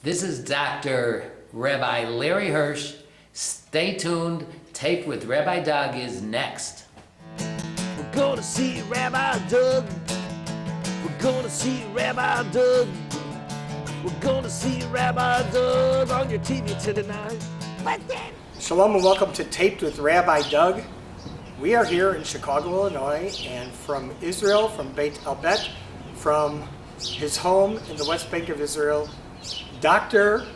This is Dr. Rabbi Larry Hirsch. Stay tuned. Taped with Rabbi Doug is next. We're gonna see Rabbi Doug. We're gonna see Rabbi Doug. We're gonna see Rabbi Doug on your TV tonight. But then... Shalom and welcome to Taped with Rabbi Doug. We are here in Chicago, Illinois, and from Israel, from Beit El-Bet, from his home in the West Bank of Israel, Dr.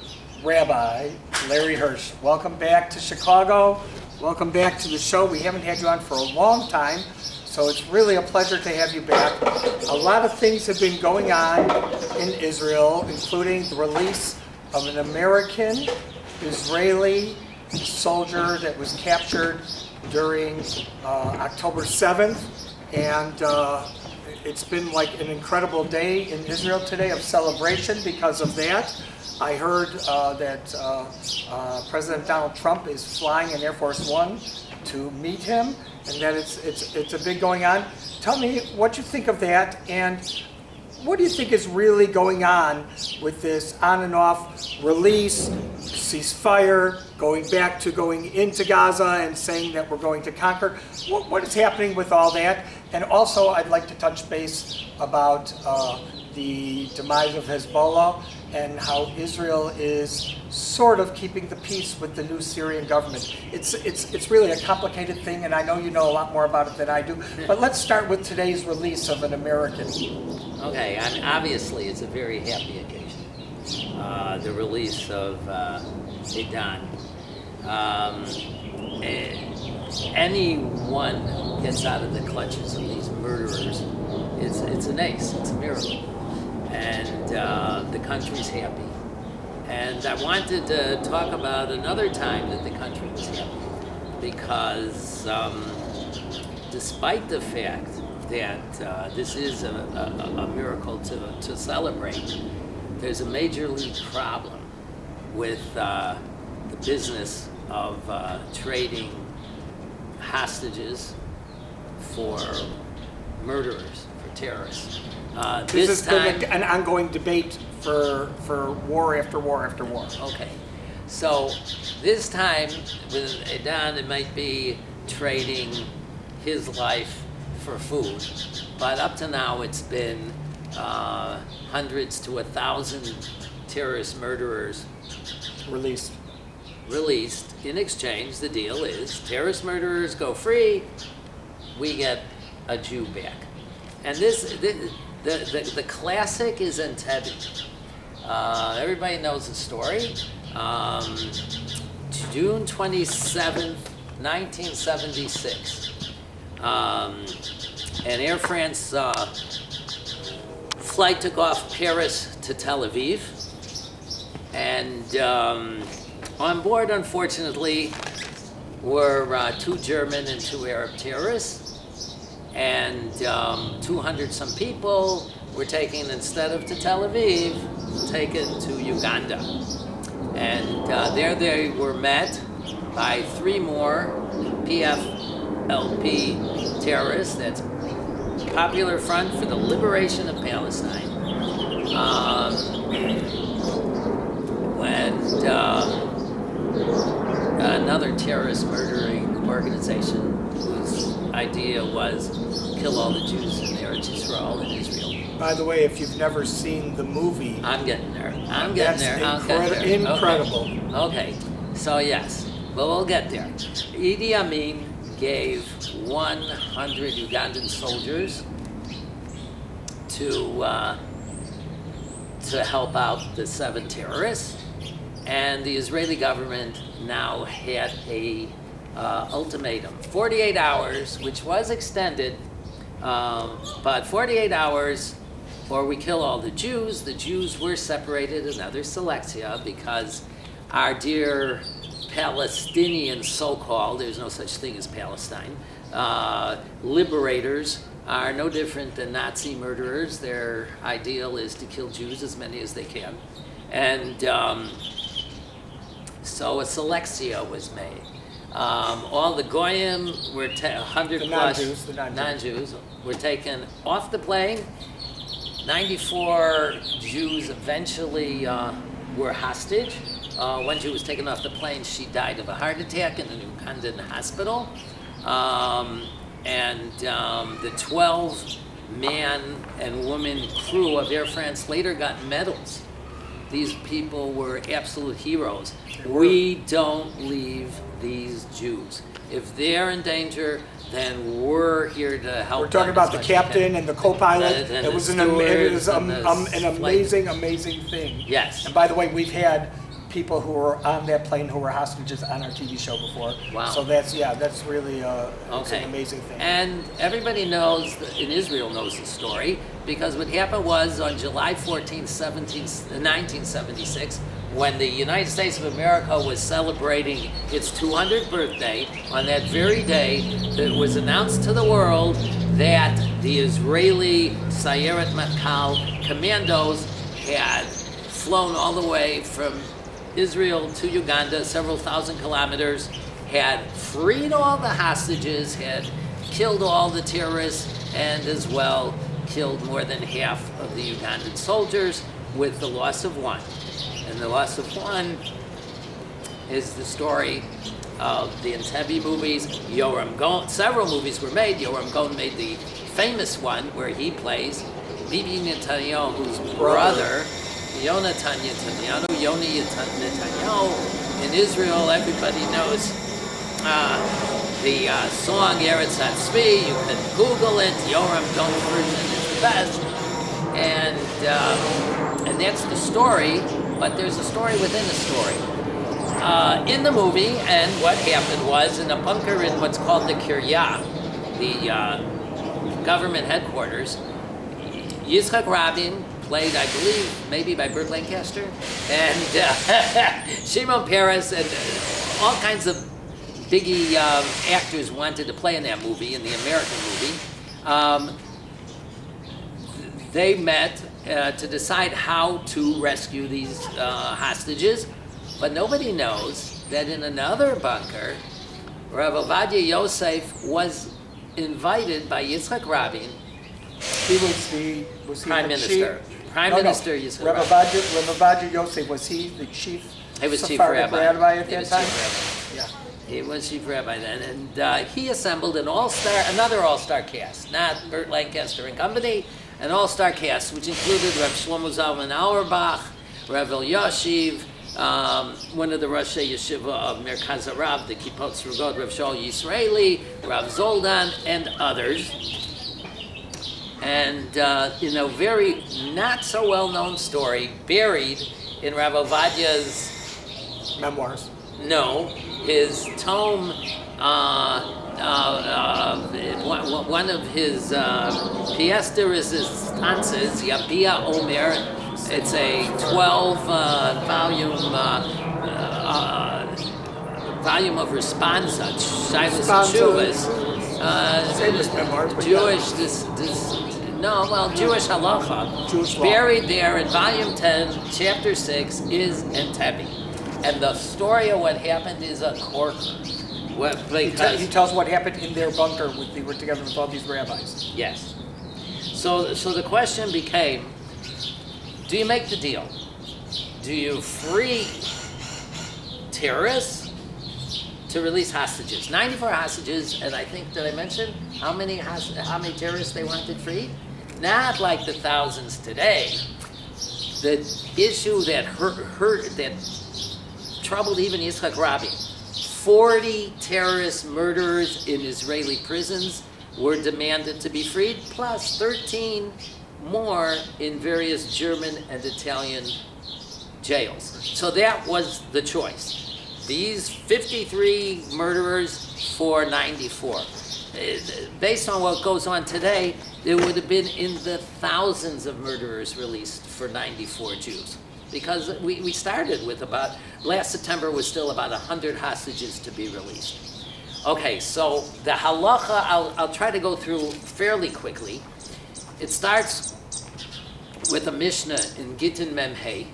Rabbi Larry Hirsch. Welcome back to Chicago. Welcome back to the show. We haven't had you on for a long time, so it's really a pleasure to have you back. A lot of things have been going on in Israel, including the release of an American Israeli soldier that was captured during October 7th, and it's been like an incredible day in Israel today of celebration because of that. I heard that President Donald Trump is flying in Air Force One to meet him, and that it's a big going on. Tell me what you think of that, and what do you think is really going on with this on and off release, ceasefire, going back to going into Gaza and saying that we're going to conquer? What is happening with all that? And also I'd like to touch base about the demise of Hezbollah and how Israel is sort of keeping the peace with the new Syrian government. It's really a complicated thing, and I know you know a lot more about it than I do. But let's start with today's release of an American. Okay, and obviously it's a very happy occasion. The release of Idan. Anyone gets out of the clutches of these murderers, it's an ace, it's a miracle. And the country's happy. And I wanted to talk about another time that the country was happy, because despite the fact that this is a miracle to celebrate, there's a major league problem with the business of trading hostages for murderers, for terrorists. This has been an ongoing debate for war after war after war. Okay, so this time with Idan, it might be trading his life for food, but up to now it's been hundreds to 1,000 terrorist murderers Released. In exchange. The deal is terrorist murderers go free, we get a Jew back. And the classic is in TAPED. Everybody knows the story. June 27th, 1976. An Air France flight took off Paris to Tel Aviv. And on board, unfortunately, were 2 German and 2 Arab terrorists. And 200 some people were taken, instead of to Tel Aviv, taken to Uganda. And there they were met by 3 more PFLP terrorists, that's Popular Front for the Liberation of Palestine. And another terrorist murdering organization whose idea was kill all the Jews in Eretz Yisrael in Israel. By the way, if you've never seen the movie, I'm getting there. That's incredible. Okay, so yes, but we'll get there. Idi Amin gave 100 Ugandan soldiers to help out the 7 terrorists, and the Israeli government now had a ultimatum, 48 hours, which was extended, but 48 hours or we kill all the Jews. The Jews were separated, another selectia, because our dear Palestinian so-called, there's no such thing as Palestine, liberators are no different than Nazi murderers. Their ideal is to kill Jews, as many as they can. And so a selectia was made. All the Goyim were 100 plus non-Jews were taken off the plane. 94 Jews eventually were hostage. One Jew was taken off the plane. She died of a heart attack in an Ugandan hospital. The 12-man and woman crew of Air France later got medals. These people were absolute heroes. We don't leave these Jews. If they're in danger, then we're here to help. We're talking about the captain and the co-pilot. And It was an amazing thing. Yes. And by the way, we've had people who were on that plane who were hostages on our TV show before. Wow. So that's really it's an amazing thing. And everybody knows, in Israel knows the story, because what happened was on July 14, 1976, when the United States of America was celebrating its 200th birthday, on that very day, it was announced to the world that the Israeli Sayeret Matkal commandos had flown all the way from Israel to Uganda, several thousand kilometers, had freed all the hostages, had killed all the terrorists, and as well killed more than half of the Ugandan soldiers, with the loss of one. And the loss of one is the story of the Entebbe movies. Yoram Gon, several movies were made. Yoram Gon made the famous one where he plays Bibi Netanyahu's brother, Yonatan Netanyahu. Yoni Netanyahu. In Israel, everybody knows the song Eretz Hatzvi. You can Google it. Yoram Gon's version is the best. And that's the story, but there's a story within the story. In the movie, and what happened was, in a bunker in what's called the Kiryah, the government headquarters, Yitzhak Rabin, played, I believe, maybe by Burt Lancaster, and Shimon Peres, and all kinds of biggie actors wanted to play in that movie, in the American movie. They met to decide how to rescue these hostages, but nobody knows that in another bunker, Rav Ovadia Yosef was invited by Yitzhak Rabin. He was Prime the Minister. chief? Minister Yitzhak Rav Rabin. Ovadia Yosef, was he the chief? He was chief Sephardic rabbi. at He that was time? chief Yeah. He was chief rabbi then, and he assembled another all-star cast, not Burt Lancaster and company, an all-star cast, which included Rav Shlomo Zalman Auerbach, Rav Elyashiv, one of the Rosh Yeshiva of Merkaz Harav, the Kippot Srugot, Rav Shaul Yisraeli, Rav Zoldan, and others. And in a very not so well-known story, buried in Rav Ovadia's Memoirs. No, his tome, one of his pièces de résistance, Yabia Omer. It's a 12-volume of responsa, Shivas and Shuvas. Famous memoirs, but Jewish, Jewish halacha. Jewish law. Buried there in volume 10, chapter 6, is Entebbe. And the story of what happened is a corker. He tells what happened in their bunker they were together with all these rabbis. Yes. So the question became, do you make the deal? Do you free terrorists to release hostages? 94 hostages, and I think, did I mention how many terrorists they wanted freed? Not like the thousands today. The issue that that troubled even Yitzhak Rabin, 40 terrorist murderers in Israeli prisons were demanded to be freed, plus 13 more in various German and Italian jails. So that was the choice. These 53 murderers for 94. Based on what goes on today, there would have been in the thousands of murderers released for 94 Jews. Because we started with last September was still about 100 hostages to be released. Okay, so the halacha, I'll try to go through fairly quickly. It starts with a Mishnah in Gittin Memhei,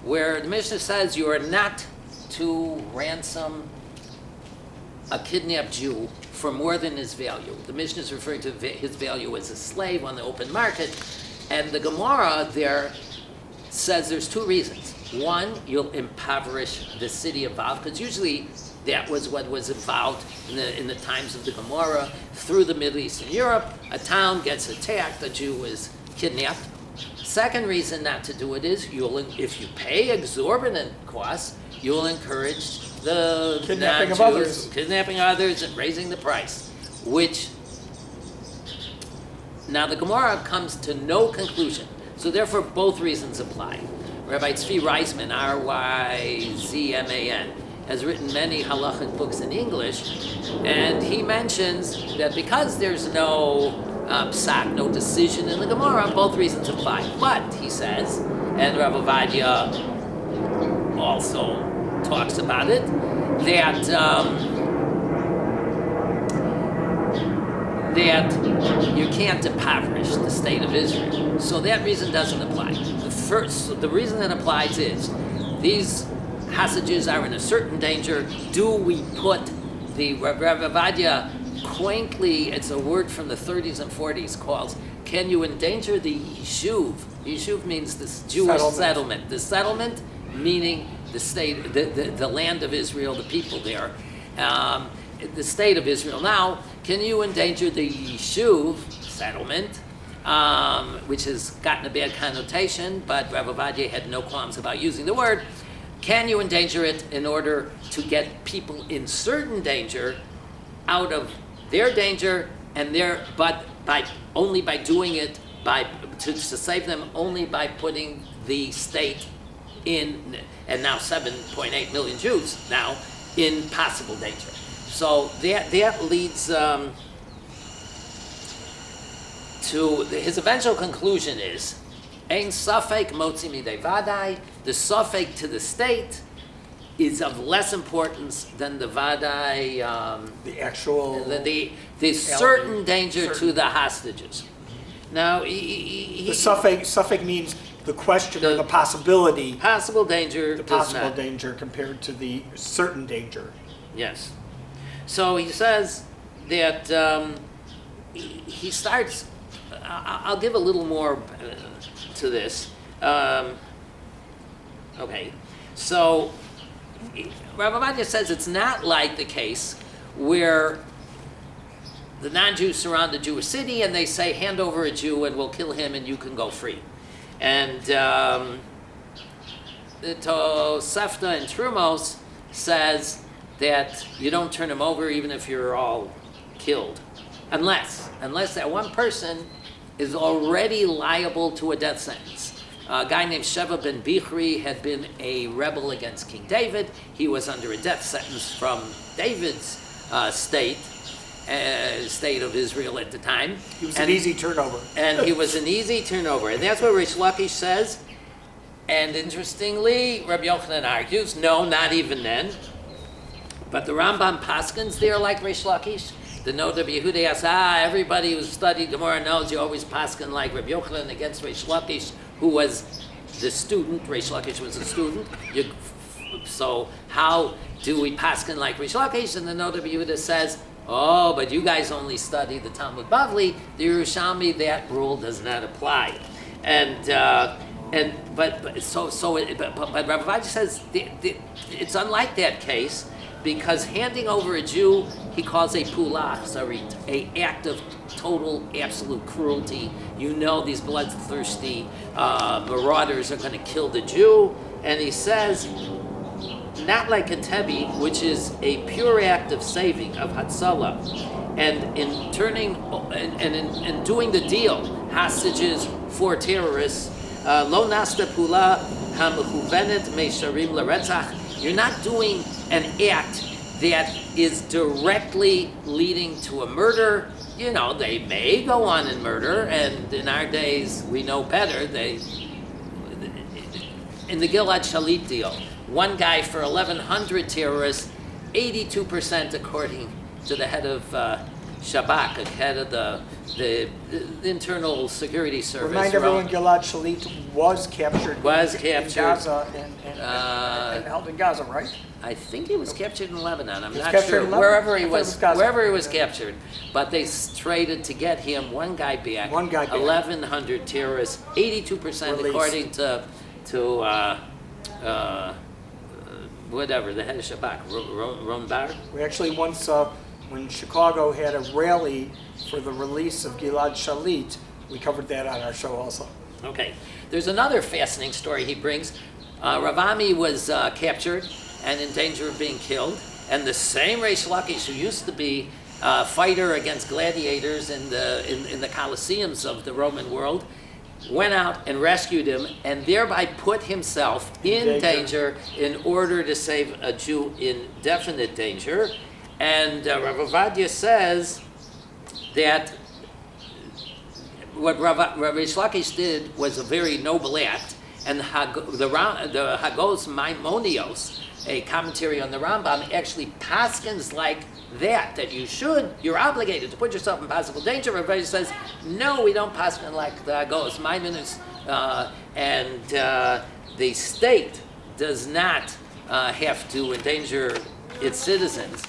where the Mishnah says you are not to ransom a kidnapped Jew for more than his value. The Mishnah is referring to his value as a slave on the open market, and the Gemara there says there's two reasons. One, you'll impoverish the city involved, because usually that was what was involved in the times of the Gomorrah. Through the Middle East and Europe, a town gets attacked, a Jew is kidnapped. Second reason not to do it is if you pay exorbitant costs, you'll encourage the Kidnapping of non-Jews, others. kidnapping others and raising the price, which now the Gemara comes to no conclusion, so therefore both reasons apply. Rabbi Tzvi Reisman, R-Y-Z-M-A-N, has written many halachic books in English, and he mentions that because there's no psak, no decision in the Gemara, both reasons apply. But, he says, and Rav Ovadia also talks about it, that you can't impoverish the state of Israel. So that reason doesn't apply. The reason that applies is these hostages are in a certain danger. Do we put the Rav Ovadia quaintly, it's a word from the 30s and 40s, calls, can you endanger the Yishuv? Yishuv means this Jewish settlement. The settlement meaning the state, the land of Israel, the people there, the state of Israel. Now, can you endanger the Yishuv settlement, which has gotten a bad connotation, but Rav Ovadia had no qualms about using the word. Can you endanger it in order to get people in certain danger out of their danger, but only by doing it, to save them only by putting the state in, and now 7.8 million Jews now, in possible danger. So that leads to his eventual conclusion is, Ein safek motzi midei vadai, the safek to the state is of less importance than the vadai, The actual... the certain danger to the hostages. Now, The suffix means the question or the possibility. Possible danger. The possible danger compared to the certain danger. Yes. So he says that he starts. I'll give a little more to this. Okay. So Rav Ovadia says it's not like the case where the non-Jews surround the Jewish city and they say, hand over a Jew and we'll kill him and you can go free. And the Tosefta in Trumos says that you don't turn him over even if you're all killed. Unless that one person is already liable to a death sentence. A guy named Sheva ben Bichri had been a rebel against King David. He was under a death sentence from David's state of Israel at the time. He was an easy turnover. And he was an easy turnover. And that's what Rish Lakish says. And interestingly, Rabbi Yochanan argues, no, not even then. But the Rambam paskins there like Rish Lakish. The note of Yehuda asks, everybody who's studied Gemara knows you always paskin like Rabbi Yochanan against Rish Lakish, who was the student. Rish Lakish was a student. So how do we paskin like Rish Lakish? And the note of Yehuda says, oh, but you guys only study the Talmud Bavli. The Yerushalmi, that rule does not apply. But Rabbi Ovadia says it's unlike that case, because handing over a Jew, he calls a pulah sarit, a act of total, absolute cruelty. You know these bloodthirsty marauders are going to kill the Jew, and he says, not like a tebi, which is a pure act of saving, of hatzalah, and in turning and in doing the deal, hostages for terrorists, lo nasta pulah hamechuvenet meisharim laretzach. You're not doing an act that is directly leading to a murder. You know, they may go on and murder, and in our days we know better. In the Gilad Shalit deal, one guy for 1,100 terrorists, 82% according to the head of Shabak, the head of the internal security service. Remind everyone, Gilad Shalit was captured. In Gaza and held in Gaza, right? I think he was captured in Lebanon. I'm not captured sure. in Lebanon? Wherever he I thought was, it was Gaza. wherever he was captured, but they traded to get him one guy back. 1,100 terrorists, 82% Released. according to whatever, the head of Shabak, Ron Bar. We actually once, when Chicago had a rally for the release of Gilad Shalit, we covered that on our show also. Okay. There's another fascinating story he brings. Rav Ami was captured and in danger of being killed, and the same Reish Lakish who used to be a fighter against gladiators in the Colosseums of the Roman world went out and rescued him, and thereby put himself in danger in order to save a Jew in definite danger. And Rav Ovadia says that what Reish Lakish did was a very noble act, and the Hagos Maimonios, a commentary on the Rambam, actually paskins like that you're obligated to put yourself in possible danger. Everybody says, no, we don't paskin like the Hagos Maimonios, and the state does not have to endanger its citizens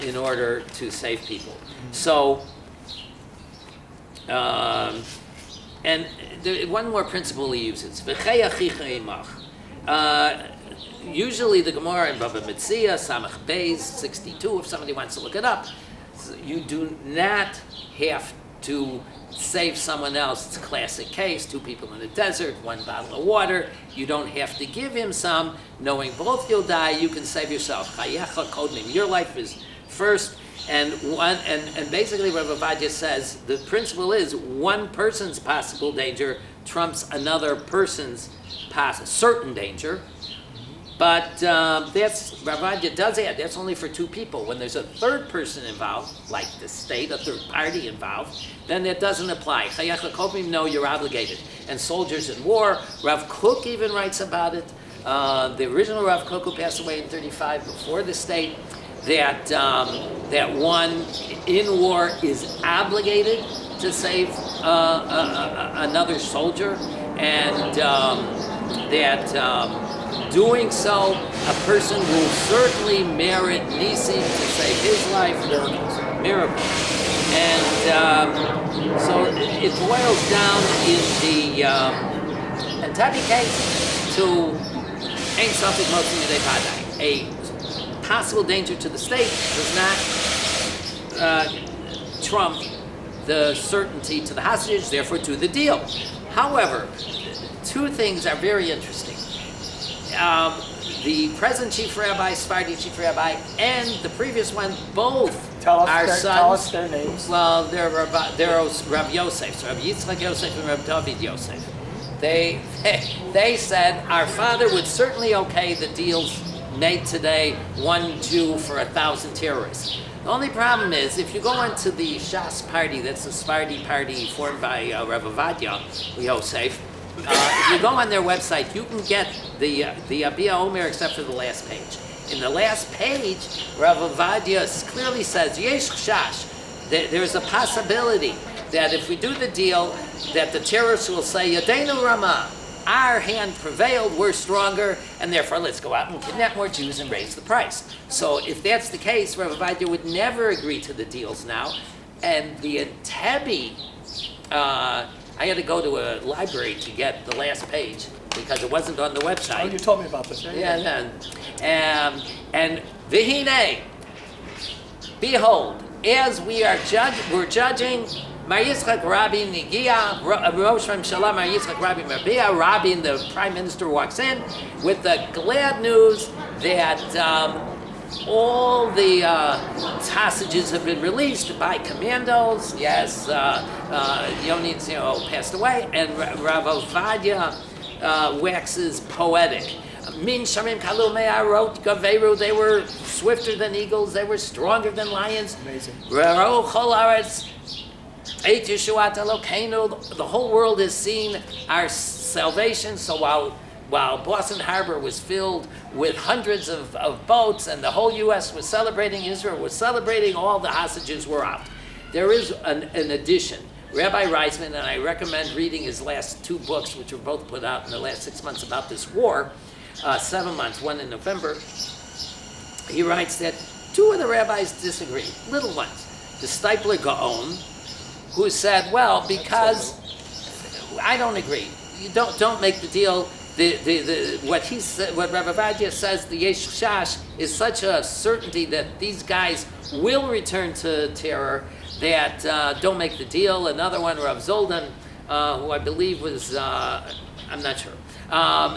in order to save people. So, and one more principle he uses, usually the Gemara in Bava Metzia, Samach Beis 62, if somebody wants to look it up, you do not have to save someone else. It's a classic case, two people in the desert, one bottle of water. You don't have to give him some. Knowing both you'll die, you can save yourself. Chayecha kodmim. Your life is first. And basically Rav Ovadia says the principle is one person's possible danger trumps another person's certain danger. But that's, Rav Ovadia does add, that's only for two people. When there's a third person involved, like the state, a third party involved, then that doesn't apply. Chayecha kodmim, no, you're obligated. And soldiers in war, Rav Kook even writes about it. The original Rav Kook, who passed away in 1935 before the state, that one in war is obligated to save another soldier, and that doing so, a person will certainly merit nisim to save his life, miracles. And so it boils down in the Entebbe case to Ein Safek Motzi Midei Padai. A possible danger to the state does not trump the certainty to the hostages, therefore to the deal. However, two things are very interesting. The present chief rabbi, Sephardi chief rabbi, and the previous one, both are sons. Tell us their names. Well, they're Rav Yosef, so Rav Yitzchak Yosef and Rav David Yosef. They said our father would certainly okay the deals made today, one Jew for 1,000 terrorists. The only problem is, if you go into the Shas party, that's the Sephardi party formed by Rav Ovadia Yosef, if you go on their website, you can get the Abiyah Omer except for the last page. In the last page, Rav Ovadia clearly says, Yesh Chash, there's a possibility that if we do the deal, that the terrorists will say, Yadeinu Ramah, our hand prevailed, we're stronger, and therefore let's go out and kidnap more Jews and raise the price. So if that's the case, Rav Ovadia would never agree to the deals now. And the Entebbe, I had to go to a library to get the last page because it wasn't on the website. Oh, you told me about this, right? Yeah. And Vihine, behold, as we're judging, Mar Yitzchak Rabin Nigia, Rosh Mמשלה Mar Yitzchak Rabin Marbia, Rabin, the prime minister, walks in with the glad news that all the hostages have been released by commandos. Yes, Yoni Tzio passed away, and Rav Ovadia waxes poetic. Min Shamim Kalu Me'arot Gaveru, they were swifter than eagles, they were stronger than lions. Amazing. Raro Chol Aretz, Eit Yeshuat Elokeinu, the whole world has seen our salvation. So while Boston Harbor was filled with hundreds of boats and the whole U.S. was celebrating, Israel was celebrating, all the hostages were out. There is an addition. Rabbi Reisman, and I recommend reading his last two books, which were both put out in the last 6 months about this war, 7 months, one in November. He writes that two of the rabbis disagreed, little ones. The Steipler Gaon, who said, well, because I don't agree. You don't make the deal. what he said, what Rabbi Vadia says, the Yesh Shash is such a certainty that these guys will return to terror that don't make the deal. Another one, Rav Zoldan, who I believe was, I'm not sure.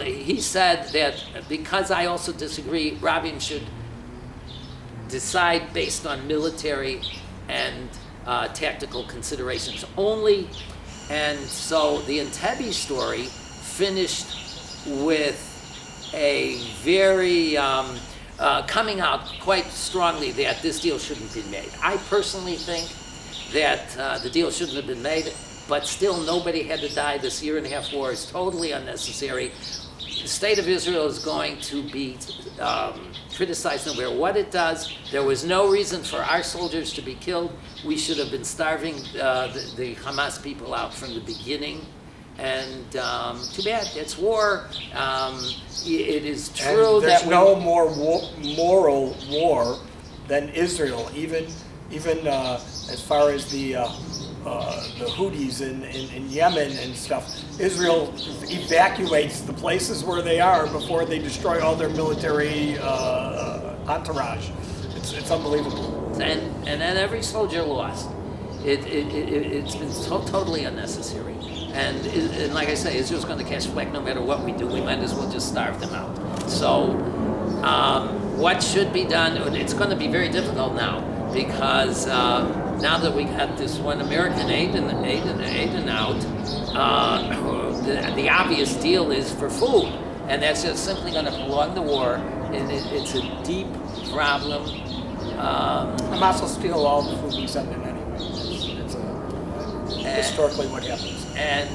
He said that because I also disagree, Rabin should decide based on military and tactical considerations only. And so the Entebbe story finished with a very coming out quite strongly that this deal shouldn't be made. I personally think that the deal shouldn't have been made, but still nobody had to die. This year-and-a-half war is totally unnecessary. The state of Israel is going to be criticized no matter what it does. There was no reason for our soldiers to be killed. We should have been starving the Hamas people out from the beginning. And too bad, it's war. It is true and there's that no more moral war than Israel, even as far as the Houthis in Yemen and stuff. Israel evacuates the places where they are before they destroy all their military entourage. It's unbelievable. and then every soldier lost. It's been totally unnecessary. And like I say, Israel's going to catch flack no matter what we do. We might as well just starve them out. So what should be done? It's going to be very difficult now because now that we have this one American aid out, the obvious deal is for food, and that's just simply going to prolong the war. And it's a deep problem. Hamas will steal all the food we send in anyway. It's historically what happens. And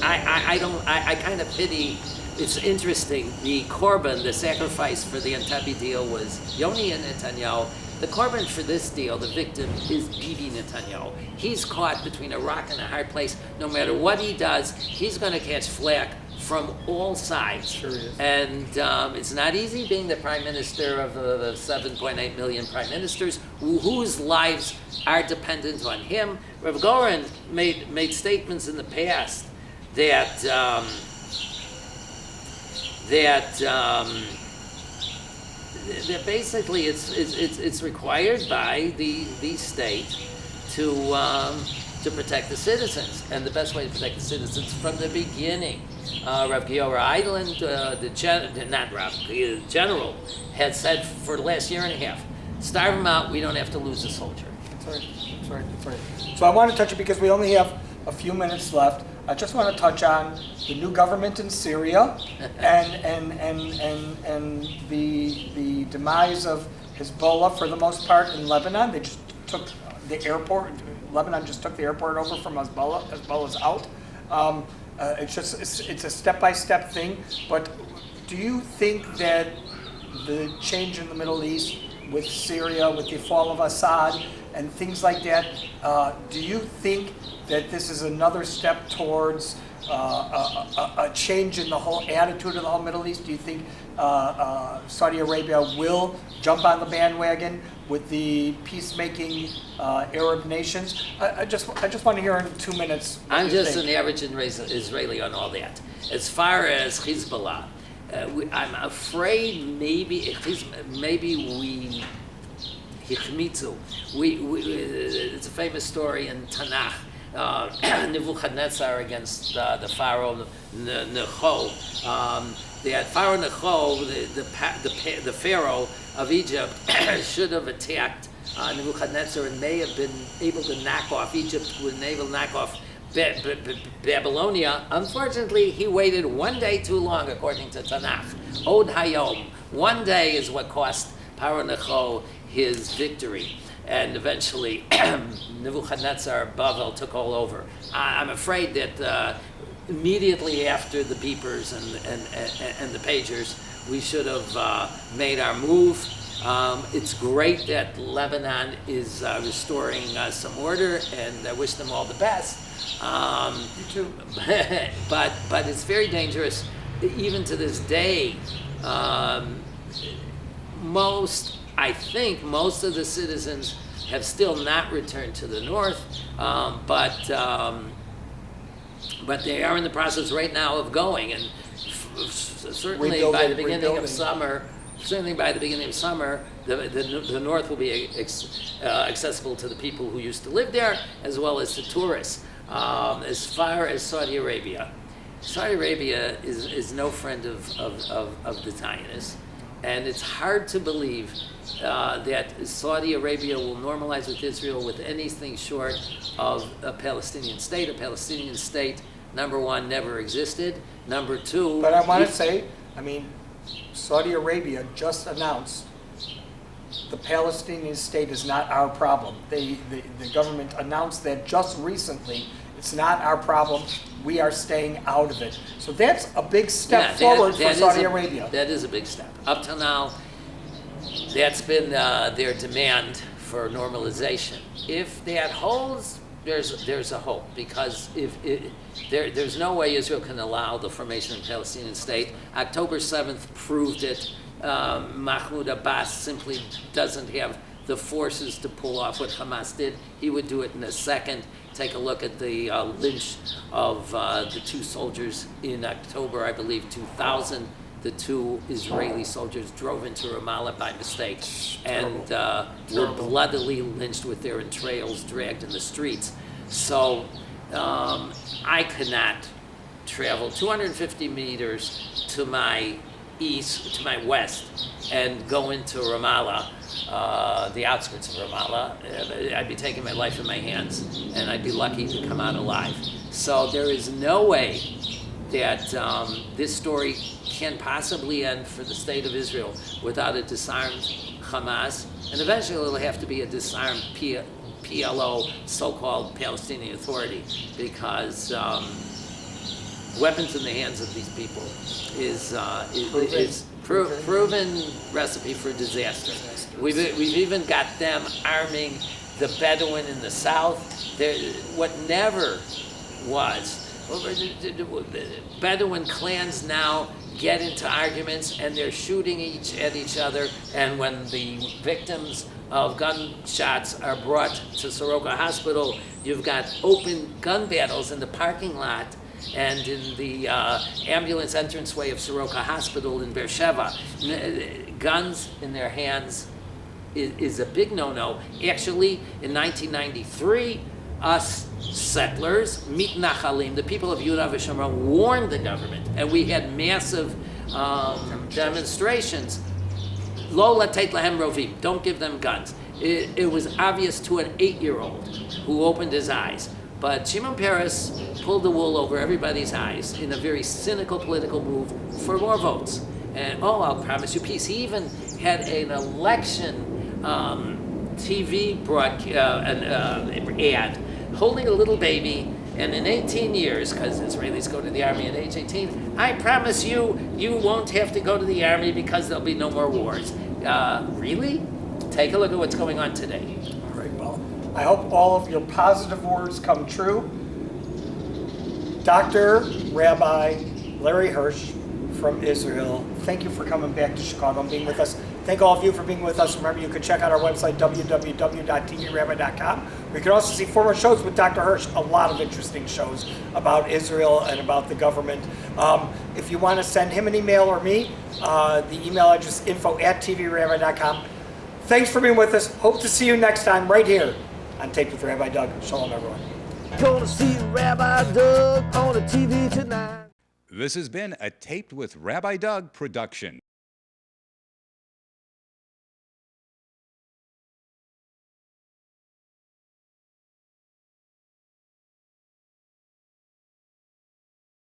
I kind of pity. It's interesting. The korban, the sacrifice for the Entebbe deal was Yoni and Netanyahu. The korban for this deal, the victim, is Bibi Netanyahu. He's caught between a rock and a hard place. No matter what he does, he's going to catch flack from all sides. Sure is. And it's not easy being the prime minister of the 7.8 million prime ministers whose lives are dependent on him. Rav Goren made statements in the past that basically it's required by the state to protect the citizens, and the best way to protect the citizens from the beginning. Rav Giora Eidland, the general, had said for the last year and a half, starve them out, we don't have to lose a soldier. That's right. So I want to touch it because we only have a few minutes left. I just want to touch on the new government in Syria and the demise of Hezbollah for the most part in Lebanon. They just took the airport. Lebanon just took the airport over from Hezbollah. Hezbollah's out. It's a step-by-step thing. But do you think that the change in the Middle East with Syria, with the fall of Assad and things like that, do you think that this is another step towards a change in the whole attitude of the whole Middle East? Do you think Saudi Arabia will jump on the bandwagon with the peacemaking Arab nations? I just want to hear in 2 minutes. I'm just an average Israeli on all that. As far as Hezbollah, I'm afraid maybe we hichmitzu. It's a famous story in Tanakh. Nebuchadnezzar against the Pharaoh Necho. The Pharaoh Necho, the Pharaoh of Egypt, should have attacked Nebuchadnezzar and may have been able to knock off Egypt, would enable to knock off Babylonia. Unfortunately, he waited 1 day too long, according to Tanakh. Od Hayom. 1 day is what cost Pharaoh Necho his victory. And eventually, Nebuchadnezzar, Bavel, took all over. I'm afraid that immediately after the beepers and the pagers, we should have made our move. It's great that Lebanon is restoring some order, and I wish them all the best. You too. but it's very dangerous. Even to this day, I think most of the citizens have still not returned to the north, but But they are in the process right now of going, and certainly by the beginning of summer, the north will be accessible to the people who used to live there, as well as to tourists. As far as Saudi Arabia is no friend of the Zionists, and it's hard to believe that Saudi Arabia will normalize with Israel with anything short of a Palestinian state. A Palestinian state, number one, never existed. Number two... But I want to say, Saudi Arabia just announced the Palestinian state is not our problem. The government announced that just recently. It's not our problem. We are staying out of it. So that's a big step forward for Saudi Arabia. That is a big step. Up till now, that's been their demand for normalization. If that holds, there's a hope, because there's no way Israel can allow the formation of a Palestinian state. October 7th proved it. Mahmoud Abbas simply doesn't have the forces to pull off what Hamas did. He would do it in a second. Take a look at the lynch of the two soldiers in October, I believe, 2000. The two Israeli soldiers drove into Ramallah by mistake and were bloodily lynched with their entrails dragged in the streets. So I cannot travel 250 meters to my east, to my west, and go into Ramallah, the outskirts of Ramallah. I'd be taking my life in my hands, and I'd be lucky to come out alive. So there is no way that this story can possibly end for the state of Israel without a disarmed Hamas, and eventually it'll have to be a disarmed PLO, so-called Palestinian Authority, because weapons in the hands of these people is proven recipe for disaster. We've even got them arming the Bedouin in the south. What never was. Bedouin clans now get into arguments and they're shooting at each other, and when the victims of gunshots are brought to Soroka Hospital, you've got open gun battles in the parking lot and in the ambulance entranceway of Soroka Hospital in Beersheba. Guns in their hands is a big no-no. Actually, in 1993, us settlers, mitnachalim, the people of Yehuda v'Shomron, warned the government, and we had massive demonstrations. Lo latet lahem rovim, don't give them guns. It was obvious to an 8-year-old who opened his eyes. But Shimon Peres pulled the wool over everybody's eyes in a very cynical political move for more votes. And I'll promise you peace. He even had an election TV ad holding a little baby, and in 18 years, because Israelis go to the army at age 18, I promise you, you won't have to go to the army because there'll be no more wars. Really? Take a look at what's going on today. All right, well, I hope all of your positive words come true. Dr. Rabbi Larry Hirsch from Israel, thank you for coming back to Chicago and being with us. Thank all of you for being with us. Remember, you can check out our website, www.tvrabbi.com. We can also see former shows with Dr. Hirsch, a lot of interesting shows about Israel and about the government. If you want to send him an email or me, the email address info@tvrabbi.com. Thanks for being with us. Hope to see you next time right here on Taped with Rabbi Doug. Shalom, everyone. Gonna see Rabbi Doug on the TV tonight. This has been a Taped with Rabbi Doug production.